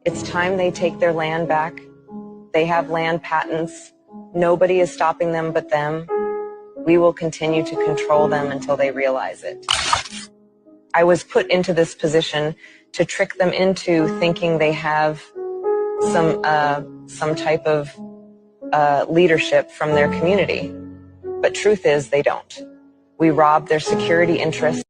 It's time they take their land back. They have land patents. Nobody is stopping them but them. We will continue to control them until they realize it. I was put into this position to trick them into thinking they have some type of leadership from their community. But truth is, they don't. We rob their security interests.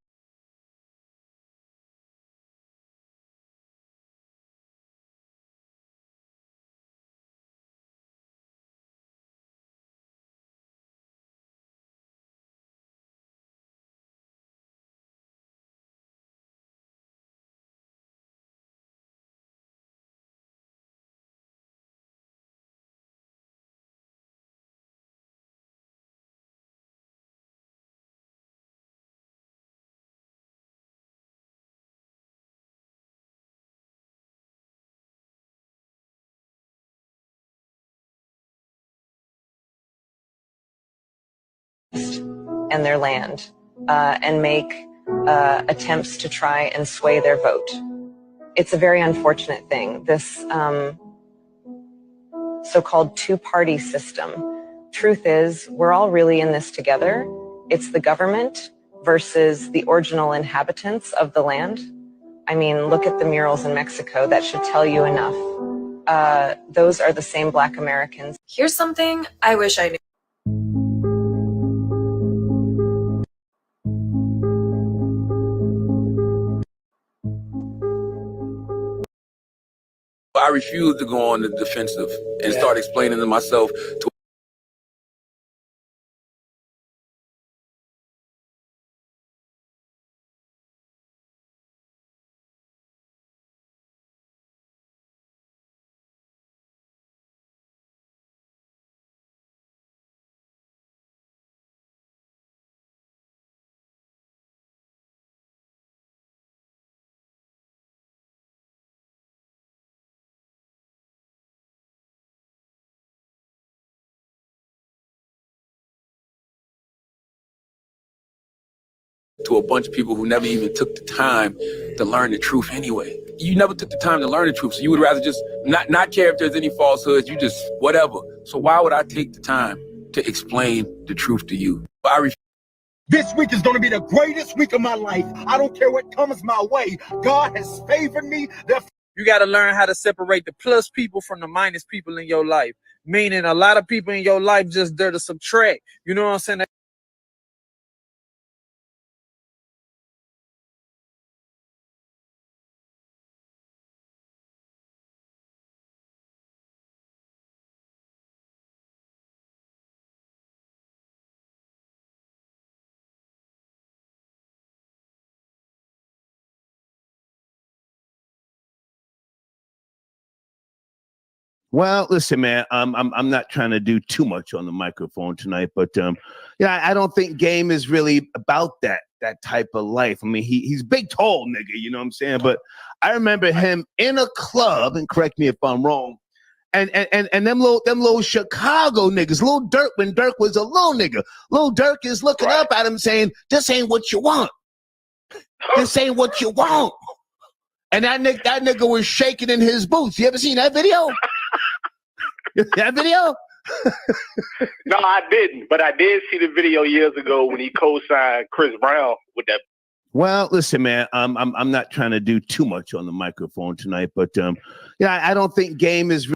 And their land and make attempts to try and sway their vote. It's a very unfortunate thing, this so-called two-party system. Truth is, we're all really in this together. It's the government versus the original inhabitants of the land. I mean, look at the murals in Mexico. That should tell you enough. Those are the same Black Americans. Here's something I wish I knew. I refuse to go on the defensive and start explaining to myself to a bunch of people who never even took the time to learn the truth anyway. You never took the time to learn the truth, so you would rather just not care if there's any falsehoods, you just whatever. So why would I take the time to explain the truth to you? This week is going to be the greatest week of my life. I don't care what comes my way. God has favored me. You got to learn how to separate the plus people from the minus people in your life. Meaning a lot of people in your life just there to subtract. You know what I'm saying? Well, listen, man, I'm not trying to do too much on the microphone tonight, but yeah, I don't think Game is really about that type of life. I mean, he's big, tall nigga, you know what I'm saying? But I remember him in a club, and correct me if I'm wrong, and them little Chicago niggas, Lil Durk, when Durk was a little nigga, Lil Durk is looking up at him saying, "This ain't what you want. This ain't what you want." And that nigga was shaking in his boots. You ever seen that video? That video? No, I didn't, but I did see the video years ago when he co-signed Chris Brown with that. Well, listen, man, I'm not trying to do too much on the microphone tonight, but yeah, I don't think Game is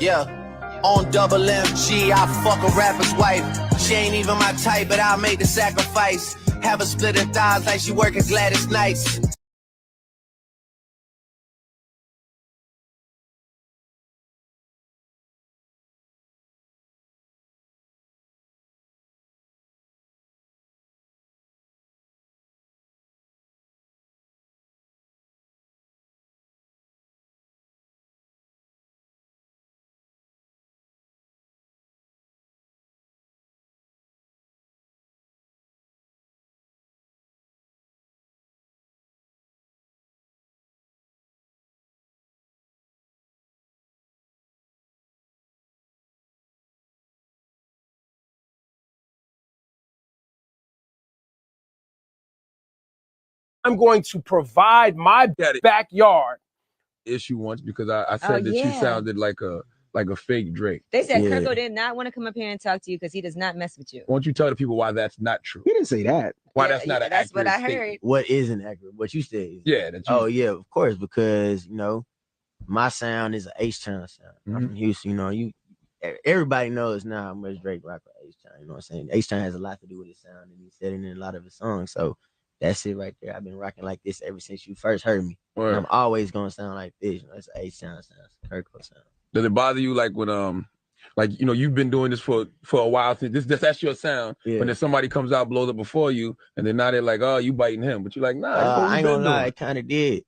Yeah, on double MG, I fuck a rapper's wife. She ain't even my type, but I'll make the sacrifice. Have her split her thighs like she work at Gladys Knights. I'm going to provide my backyard issue once because I said that you sounded like a fake Drake. They said Kirko did not want to come up here and talk to you because he does not mess with you. Why don't you tell the people why that's not true? He didn't say that. Why that's not an That's what I accurate heard. statement? What isn't accurate? What you said. Yeah. That you, Oh yeah, of course, because you know, my sound is an H-Town sound. I'm from Houston. You know, everybody knows now how much Drake rock with H-Town. You know what I'm saying? H-Town has a lot to do with his sound, and he said it in a lot of his songs. So that's it right there. I've been rocking like this ever since you first heard me. And I'm always gonna sound like this. You know, it's an H-Town sound, it's a Kirko sound. Does it bother you like when like you know you've been doing this for a while since that's your sound, but then somebody comes out blows up before you, and then now they're like, oh, you biting him, but you're like, nah, that's what I ain't been gonna lie, doing. it kind of did.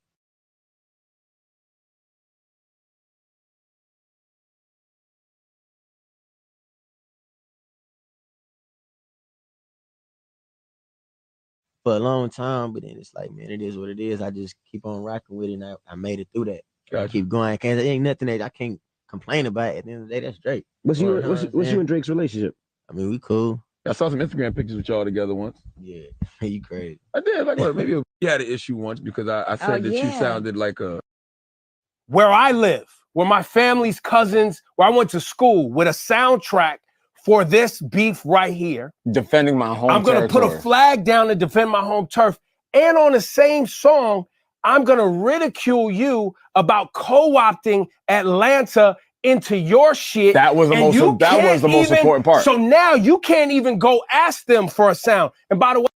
For a long time, but then it's like, man, it is what it is. I just keep on rocking with it, and I made it through that. Gotcha. I keep going. There ain't nothing that I can't complain about. At the end of the day, that's Drake. What's you and Drake's relationship? I mean, we cool. I saw some Instagram pictures with y'all together once. Yeah, you crazy. I did. Like, what, maybe you had an issue once because I said that you sounded like a. Where I live, where my family's cousins, where I went to school, with a soundtrack for this beef right here. Defending my home I'm going to put a flag down to defend my home turf. And on the same song, I'm going to ridicule you about co-opting Atlanta into your shit. That was the most important part. So now you can't even go ask them for a sound. And by the way,